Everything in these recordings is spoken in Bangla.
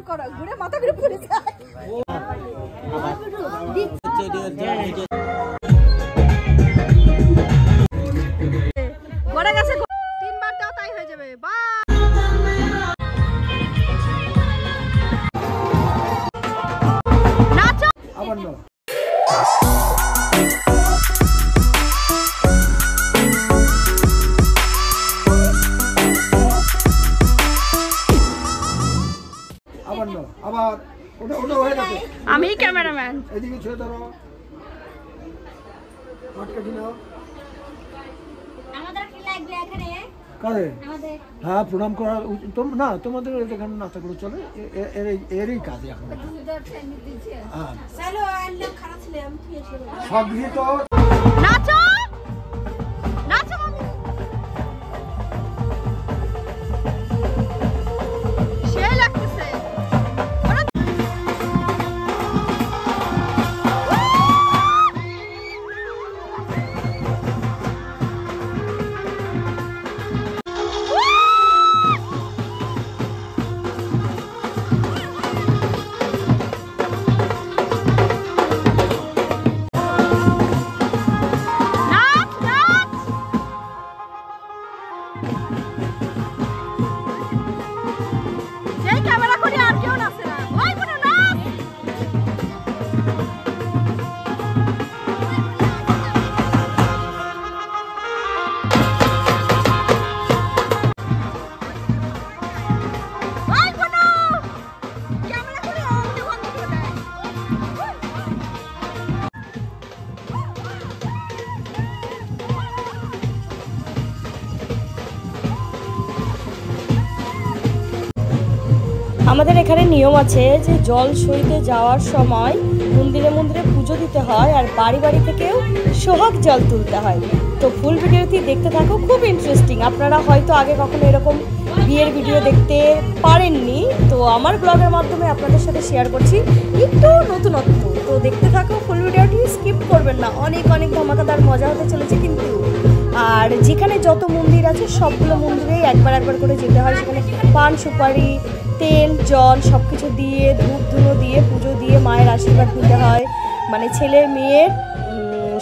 করো, ঘুরে মাথা ঘুরে পড়ে যায়। গড়ে গেছে, 3 বার দাও তাই হয়ে যাবে। নাচো আবার না। আবার ওটা হয়ে গেছে। আমি ক্যামেরাম্যান, এদিকে ছেড়ে ধরো, আটকে দিও। আমাদের কি লাগবে এখানে? কারে? আমাদের। হ্যাঁ, প্রণাম করা না, তোমাদের এখানে নাচাগুলো চলে, এরই কাজ এখন। হ্যাঁ, চলো আল্লাহ খারাপ ছিল, আমি কি এসে সব দিয়ে তো নাচো নাচো মামি। সেই লাগতেছে। আমাদের এখানে নিয়ম আছে যে জল সইতে যাওয়ার সময় মন্দিরে মন্দিরে পুজো দিতে হয়, আর বাড়ি বাড়ি থেকেও সোহাগ জল তুলতে হয়। তো ফুল ভিডিওটি দেখতে থাকো, খুব ইন্টারেস্টিং। আপনারা হয়তো আগে কখনো এরকম বিয়ের ভিডিও দেখতে পারেননি, তো আমার ব্লগের মাধ্যমে আপনাদের সাথে শেয়ার করছি একটু নতুনত্ব। তো দেখতে থাকো ফুল ভিডিওটি, স্কিপ করবেন না, অনেক অনেক ধামাকাদার মজা হতে চলেছে কিন্তু। আর যেখানে যত মন্দির আছে সবগুলো মন্দিরেই একবার একবার করে যেতে হয়। সেখানে পান সুপারি, তেল, জল সব কিছু দিয়ে, ধূপ ধুনো দিয়ে, পুজো দিয়ে মায়ের আশীর্বাদ নিতে হয়, মানে ছেলে মেয়ের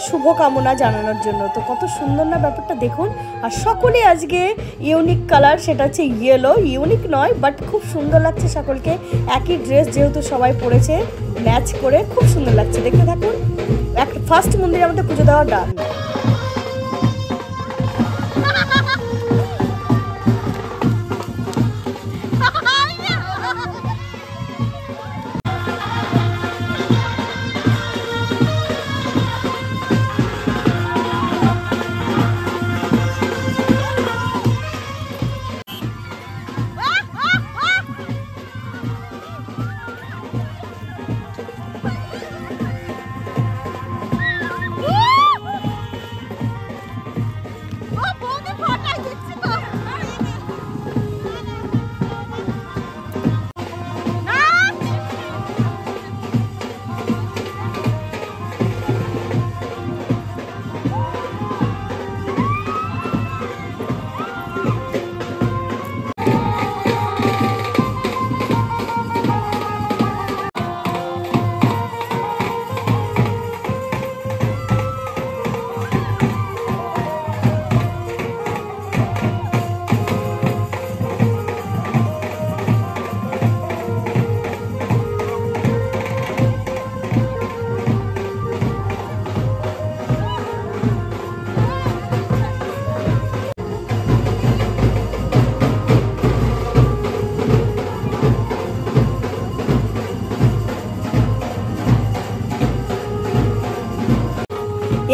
শুভকামনা জানানোর জন্য। তো কত সুন্দর না ব্যাপারটা দেখুন। আর সকলে আজকে ইউনিক কালার, সেটা হচ্ছে ইয়েলো। ইউনিক নয়, বাট খুব সুন্দর লাগছে সকলকে। একই ড্রেস যেহেতু সবাই পরেছে, ম্যাচ করে খুব সুন্দর লাগছে। দেখতে থাকুন। ফার্স্ট মন্দিরে আমাদের পুজো দেওয়া ডান।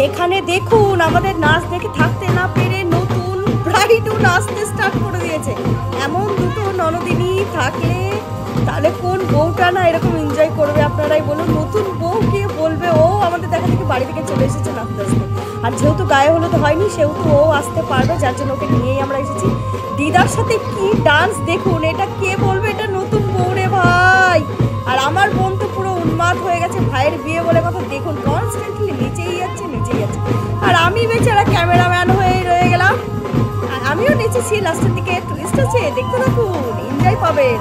এখানে দেখুন, আমাদের নাচ দেখে থাকতে না পেরে নতুন ব্রাইডও নাচতে স্টার্ট করে দিয়েছে। এমন দুটো ননদিনী থাকলে তাহলে কোন বউটা না এরকম এনজয় করবে? আপনারাই বলুন। নতুন বউ কে বলবে? ও আমাদের দেখা থেকে বাড়ি থেকে চলে এসেছে নাচতে আসতে। আর যেহেতু গায়ে হলুদ হয়নি, সেহেতু ও আসতে পারবে, যার জন্য ওকে নিয়েই আমরা এসেছি। দিদার সাথে কি ডান্স দেখুন, এটা কে বলবে এটা নতুন বউ রে ভাই। আর আমার বোন তো পুরো উন্মাদ হয়ে গেছে, ভাইয়ের বিয়ে বলে কথা। দেখুন কনস্ট্যান্টলি নিচেই যাচ্ছে নিচেই যাচ্ছে। আর আমি বেচারা ক্যামেরাম্যান হয়ে রয়ে গেলাম। আর আমিও নেচেছি লাস্টের দিকে, টুইস্ট আছে, দেখতে থাকুন, এনজয় পাবেন।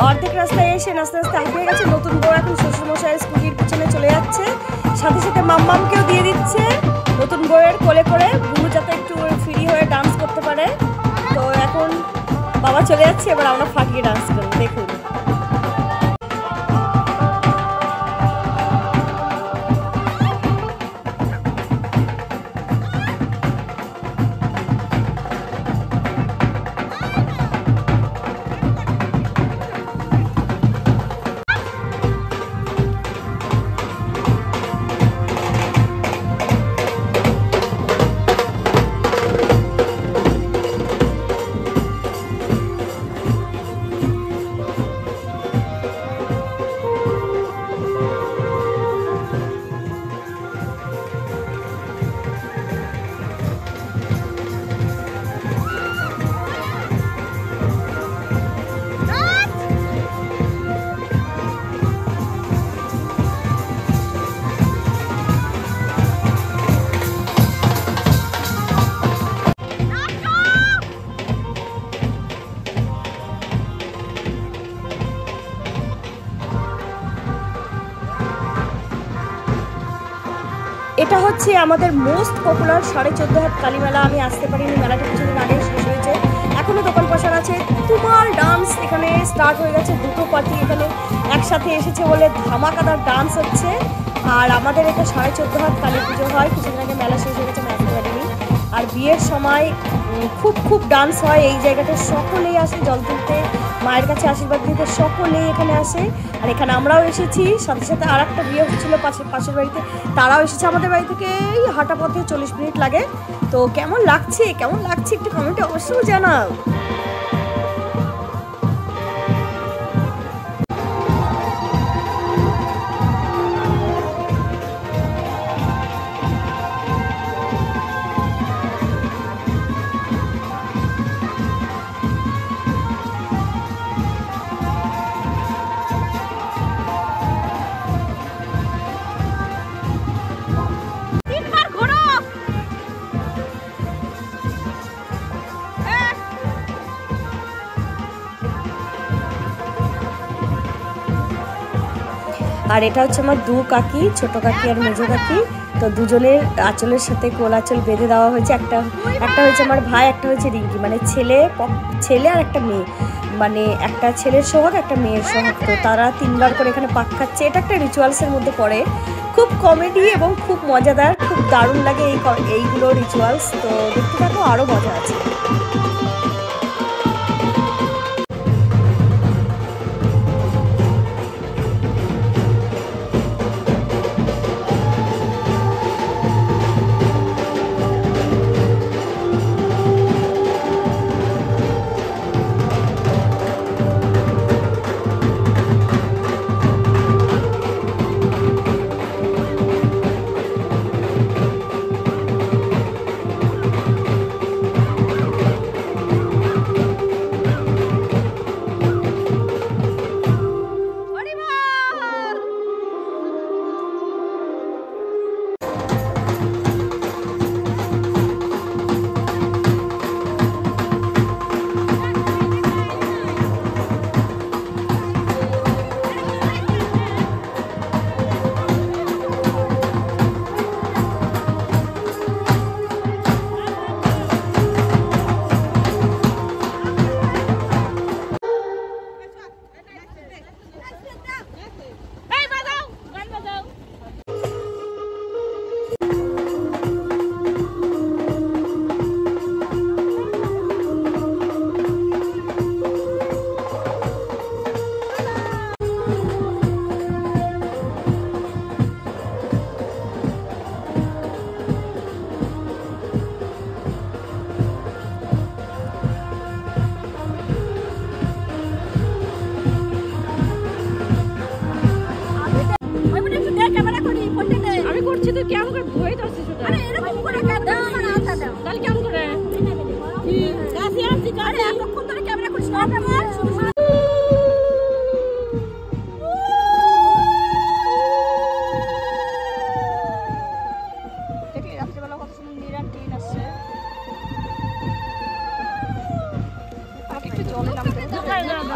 অর্ধেক রাস্তায় এসে নাস্তে নাস্তে হাঁপিয়ে গেছে। নতুন বউ এখন শ্বশুরমশাইয়ের স্কুটির পিছনে চলে যাচ্ছে, সাথে সাথে মাম্মামকেও দিয়ে দিচ্ছে নতুন বউয়ের কোলে করে, বুনু যাতে একটু ফ্রি হয়ে ডান্স করতে পারে। তো এখন বাবা চলে যাচ্ছে, এবার আমরা ফাটিয়ে ডান্স করবো, দেখুন। এটা হচ্ছে আমাদের মোস্ট পপুলার 14.5 হাত কালী মেলা। আমি আসতে পারিনি, মেলাটা কিছুদিন আগে শেষ হয়েছে, এখনো দোকান পসার আছে। তোমার ডান্স এখানে স্টার্ট হয়ে গেছে, দুটো পার্টি এখানে একসাথে এসেছে বলে ধামাকাদার ডান্স হচ্ছে। আর আমাদের এটা 14.5 হাত কালী পুজো হয়, কিছুদিন আগে মেলা শেষ হয়ে গেছে, আমি আসতে পারিনি। আর বিয়ের সময় খুব ডান্স হয় এই জায়গাটা, সকলেই আসে জল তুলতে, মায়ের কাছে আশীর্বাদ দিতে, সকলেই এখানে আসে। আর এখানে আমরাও এসেছি, সাথে সাথে আর একটা বিয়ে হচ্ছিলো পাশের বাড়িতে, তারাও এসেছে আমাদের বাড়ি থেকে। এই হাঁটা পথে 40 মিনিট লাগে। তো কেমন লাগছে একটু কমেন্টে অবশ্যই জানাও। আর এটা হচ্ছে আমার দু কাকি, ছোট কাকি আর মেজো কাকি। তো দুজনের আঁচলের সাথে কোল আঁচল বেঁধে দেওয়া হয়েছে। একটা হয়েছে আমার ভাই, একটা হয়েছে রিঙ্কি, মানে ছেলে আর একটা মেয়ে, মানে একটা ছেলের সোহাগ একটা মেয়ের সোহাগ। তো তারা 3বার করে এখানে পাক খাচ্ছে। এটা একটা রিচুয়ালসের মধ্যে পড়ে, খুব কমেডি এবং খুব মজাদার, খুব দারুণ লাগে এইগুলো রিচুয়ালস। তো দেখতে থাকো, আরও মজা আছে।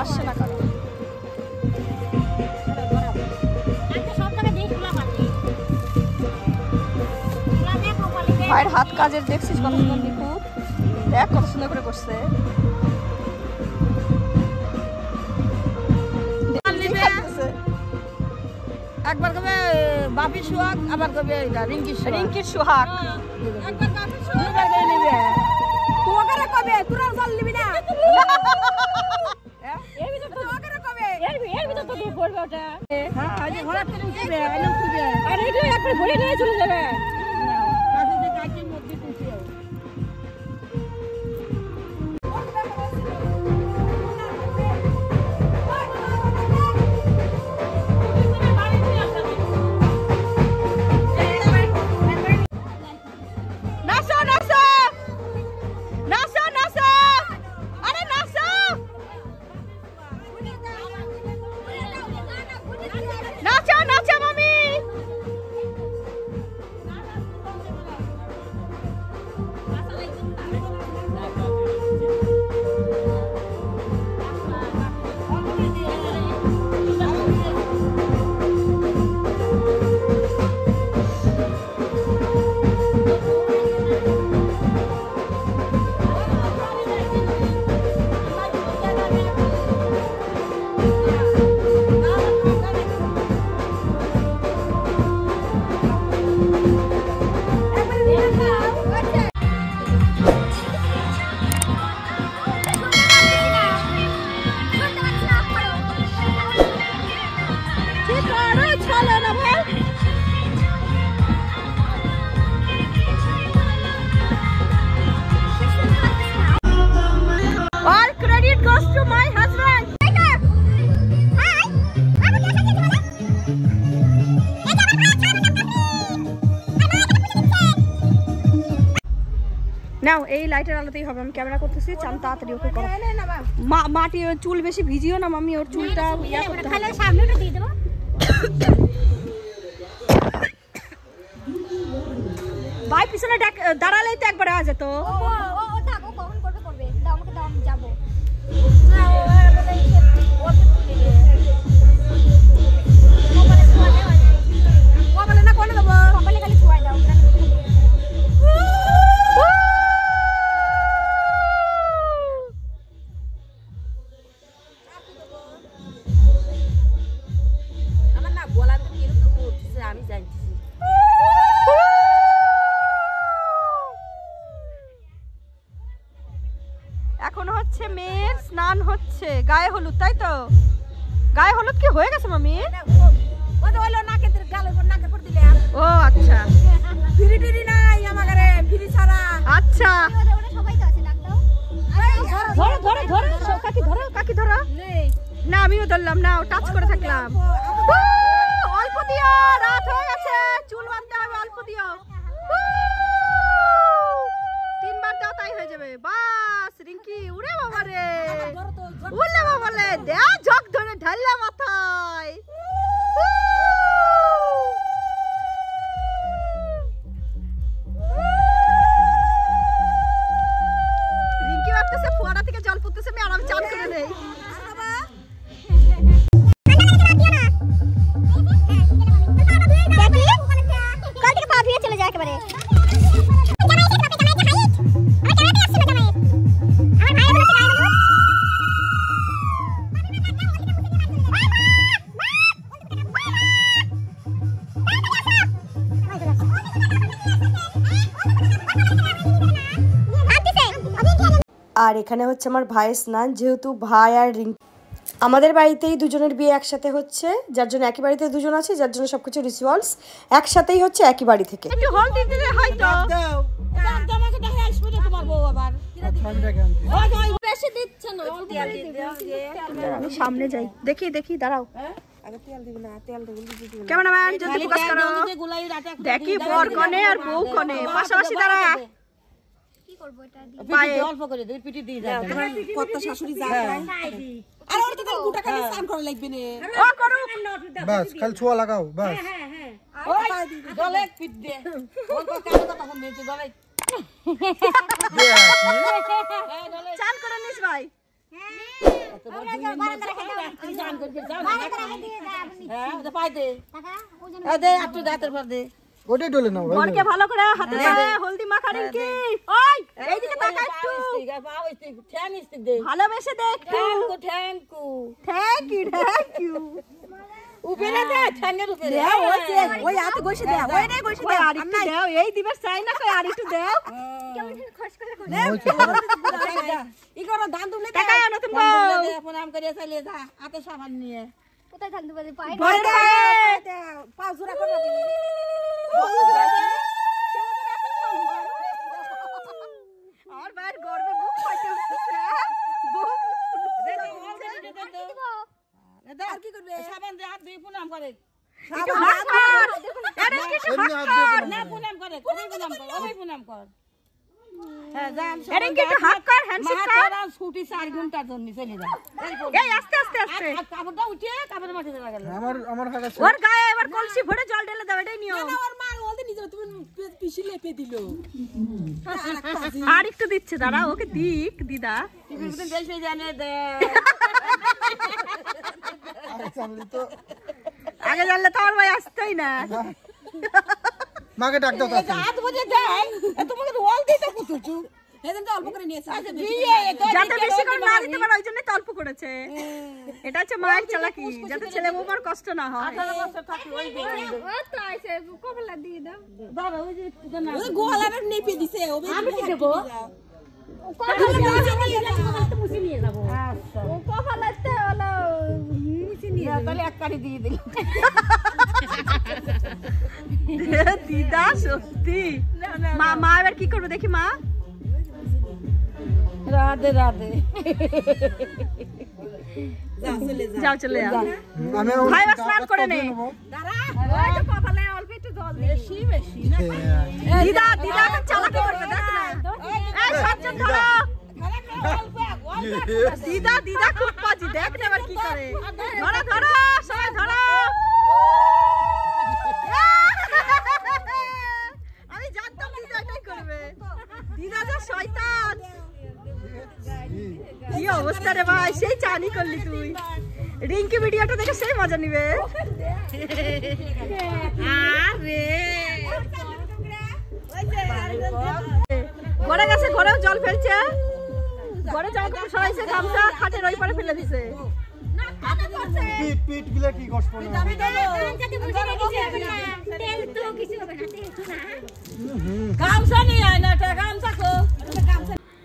আসছে না কারণ ভাইয়ের হাত কাজের দেখছিস কত সুন্দর নিখুঁত, দেখ কত সুন্দর করে করছে। একবার কবে বাপি সোহাগ, আবার কবে রিঙ্কির সোহাগ। নাও এই লাইটের আলোতেই হবে, আমি ক্যামেরা করতেছি, চান তাড়াতাড়ি ওকে করো। মাটি চুল বেশি ভিজিও না মামি, ওর চুলটা ইয়া করতে হবে। সামনেটা দিয়ে দেবো। ভাই পিছনে দাঁড়ালেই তো একবার আওয়াজ যেত। ও থাকো, কখন করবে দাও আমাকে, দাও আমি যাবো। কপালে না কোনে দেবো, কপালে খালি ছুঁয়াই দাও। আমার না গলা তো কিরকম করতেছে আমি জানতেছি। এখন হচ্ছে মেয়ের স্নান হচ্ছে, গায়ে হলুদ, তাই তো? গায়ে হলুদ কি হয়ে গেছে মামি? ও তো হলো নাকে গালের উপর নাকে পড়ে দিলাম। ও আচ্ছা, ফিরি টিরি নাই আমার ঘরে, ফিরি ছাড়া। আচ্ছা ওরা সবাই তো আছে, ডাক দাও। ধরো ধরো ধরো, কাকি ধরো, কাকি ধরো। না আমিও ধরলাম, না টাচ করে থাকলাম। অল্প দিও, রাত হয়ে গেছে, চুল বাঁধতে হবে, অল্প দিও। 3 বার দাও তাই হয়ে যাবে। বাস রিঙ্কি, উড়ে বাবা রে, উড়লে বাবা রে, দেও ঝক ধরে ঢাললা মাথায়। রিঙ্কি ভাবতেছে ফোয়ারা থেকে জল পড়তেছে, আমি আরাম চান করে নেই। চলে যায় একেবারে। আর এখানে হচ্ছে আমার ভাইয়ের স্নান, যেহেতু ভাই আর রিঙ্কি আমাদের বাড়িতেই দুজনের বিয়ে একসাথে হচ্ছে, যার জন্য একই বাড়িতে দুজন আছে, যার জন্য সবকিছু রিচুয়ালস একসাথেই হচ্ছে একই বাড়ি থেকে। একটু হলদি দিলে হয়তো আমাকে দেখে আসবে না তোমার বউ আবার। বেশি দিচ্ছে না, আমি সামনে যাই, দেখি দেখি, দাঁড়াও। আগে তেল দিবি না, তেল দিবি দিবি না। ক্যামেরাম্যান যদি ফোকাস করো, দেখি বর কনে আর বউ কনে পাশাপাশি দাঁড়া। কি করব এটা দিয়ে? পিটি অল্প করে দিবি, পিটি দিয়ে যাবে। তোমার কত শাশুড়ি যায় আর ওর তো তাহলে গোটা খালি স্নান করা লাগবে না। ও করো বাস খালি ছোঁয়া লাগাও বাস। ওই গলে পিট দে। ওর কাছে কথা ফোন দিতে গলে। চান করে নিস ভাই। হ্যাঁ, পাই দে। দে একটু দাঁতের পর দে। ওটাই ডলে নাও বরকে ভালো করে হাতে ধরে হলদি মাখা রিঙ্কি ওই এইদিকে তাকা একটু ভালোবেসে দে একটু থ্যাংক ইউ উপরে দে ঠ্যাঙ্গের উপরে ওই হাতে ঘষে দে ওই রে ঘষে দে আর একটু দাও এই দিবার চাই না কই আর একটু দাও ই করো ধান তুলে দে টাকা নতুন বউ প্রণাম করে চলে যা হাতে সাবান নিয়ে কোথায় ধান দুবারে পাই বড় দে পাও জোড়া করে আর বাইর গর্বে বুক ফাটে উঠছে বুক আর কি করবে সাবান দিয়ে হাত ধুয়ে প্রণাম করে না প্রণাম করে কই প্রণাম কর হ্যাঁ জান এরিঙ্কি একটু হাত কর হ্যান্ডশেক কর তোরা ছুটি 4 ঘন্টার জন্য চলে যা এই আস্তে কাপড়টা উঠিয়ে কাপড়ের মাঠে চলে গেল আমার কাকা ওর গায়ে এবার কলসি ভরে জল ঢেলে দাও এটাই নিয়ম ওর মা বলতে নিজে তুমি পিছি লেপে দিলো আর একটু দিচ্ছে দাঁড়া ওকে দিক দিদা তুমি বেশি জানে দে আগে জানলে তো আমার ভাই আসতেই না মাকে ডাক দাও তাতে হাত বুঝে দেয় তোমাকে তো ওয়াল দিতে কুতুচু এদিন তো অল্প করে নিয়েছে আচ্ছা দিয়ে যাতে বেশি করে না দিতে পারে ওই জন্য অল্প করেছে এটা হচ্ছে মায়ের চালাকি যাতে ছেলে বউমার কষ্ট না হয় 18 বছর থাকি ওই দিন ও তো আইছে কমলা দিয়ে দাও বাবা ওই যে ওই গোলাটা নেপে দিছে আমি কি দেব মুছি নিয়ে যাব আচ্ছা ও কপালাতে হলো মুছি নিয়ে তাহলে এক কারি দিয়ে দিল দিদা সত্যি মা এবার কি করবে দেখি মা রাধে রাধে যাও চলে যাও আমি ভাই বাস স্নান করে নে দাঁড়া ওই তো কপালে অল্প একটু জল বেশি না দিদা এখন চালাকি করবে দেখ না এই সজ্জন ধরো দিদা খুব পাজি দেখ না এবার কি করে ধরো সবাই ধরো আমি জানতাম দিদা এটাই করবে দিদা যা শয়তান কি অবস্থা রে ভাই সেই চানি করলি তুই রিঙ্কি ভিডিওটা দেখে সেই মজা নিবে আরে ঘরে গেছে ঘরেও জল ফেলছে ঘরে জামা কাপড় সরাইছে গামছা খাটের ওই পারে ফেলে দিছে পিট গিলা কি কষ্ট না তেল তো কিছু হবে না তেল তো না গামছা নিয়ে আয় না গামছা কো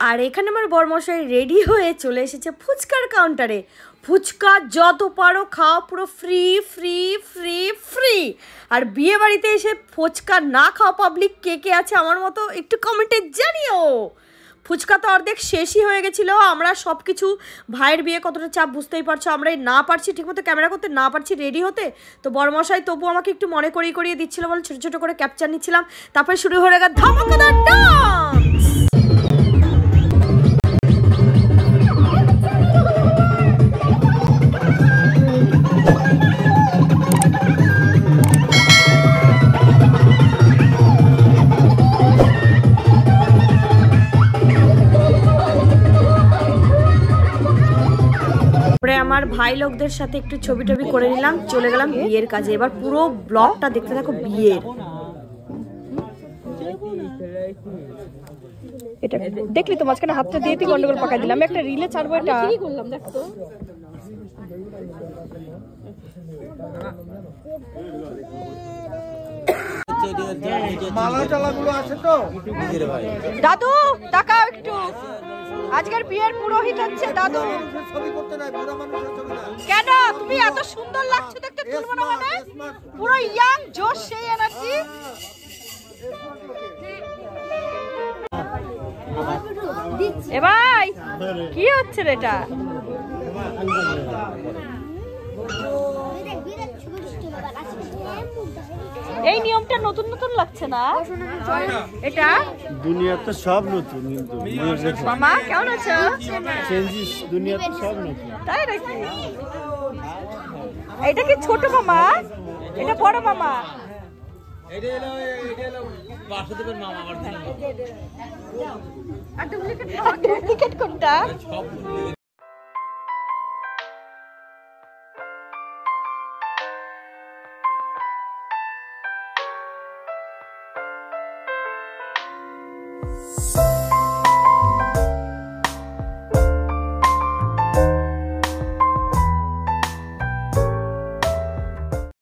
আর এখানে আমার বরমশাই রেডি হয়ে চলে এসেছে ফুচকার কাউন্টারে। ফুচকা যত পারো খাও, পুরো ফ্রি ফ্রি ফ্রি ফ্রি। আর বিয়ে বাড়িতে এসে ফুচকা না খাওয়া পাবলিক কে কে আছে আমার মতো একটু কমেন্টে জানিও। ফুচকা তো অর্ধেক শেষই হয়ে গেছিলো। আমরা সব কিছু, ভাইয়ের বিয়ে কতটা চাপ বুঝতেই পারছো, আমরাই না পারছি ঠিকমতো ক্যামেরা করতে, না পারছি রেডি হতে। তো বরমশাই তবু আমাকে একটু মনে করিয়ে দিচ্ছিলো বলে ছোটো ছোটো করে ক্যাপচার নিচ্ছিলাম। তারপরে শুরু হয়ে গেল ধামাকাদার ডান্স। আমার ভাই লোকদের সাথে একটু ছবি টবি করে নিলাম, চলে গেলাম বিয়ের কাজে। এবার পুরো ব্লগটা দেখতে থাকো বিয়ের। এটা দেখলি তো মাঝখানে হাতটা দিয়ে গন্ডগোল পাকাই দিলাম। আমি একটা রিলে ছাড়বো, এটা কি করলাম দেখো। মালা টালাগুলো আছে তো। দাদু তাকাও একটু, আজকের বিয়ের পুরোহিত হচ্ছে দাদু। ছবি করতে নাই, বুড়া মানুষের ছবি না। কেন তুমি এত সুন্দর লাগছে দেখতে, তুলবো না মানে? পুরো ইয়াং জোশ, সেই এনার্জি। এ ভাই কি হচ্ছে রে এটা? এই নিয়মটা নতুন নতুন লাগছে না এটা? দুনিয়াতে সব নতুন, কিন্তু মামা কেমন আছো? চেঞ্জিস দুনিয়াতে সব নতুন। তাই নাকি? এটা কি ছোট মামা, এটা বড় মামা? আর ডুপ্লিকেট কোনটা?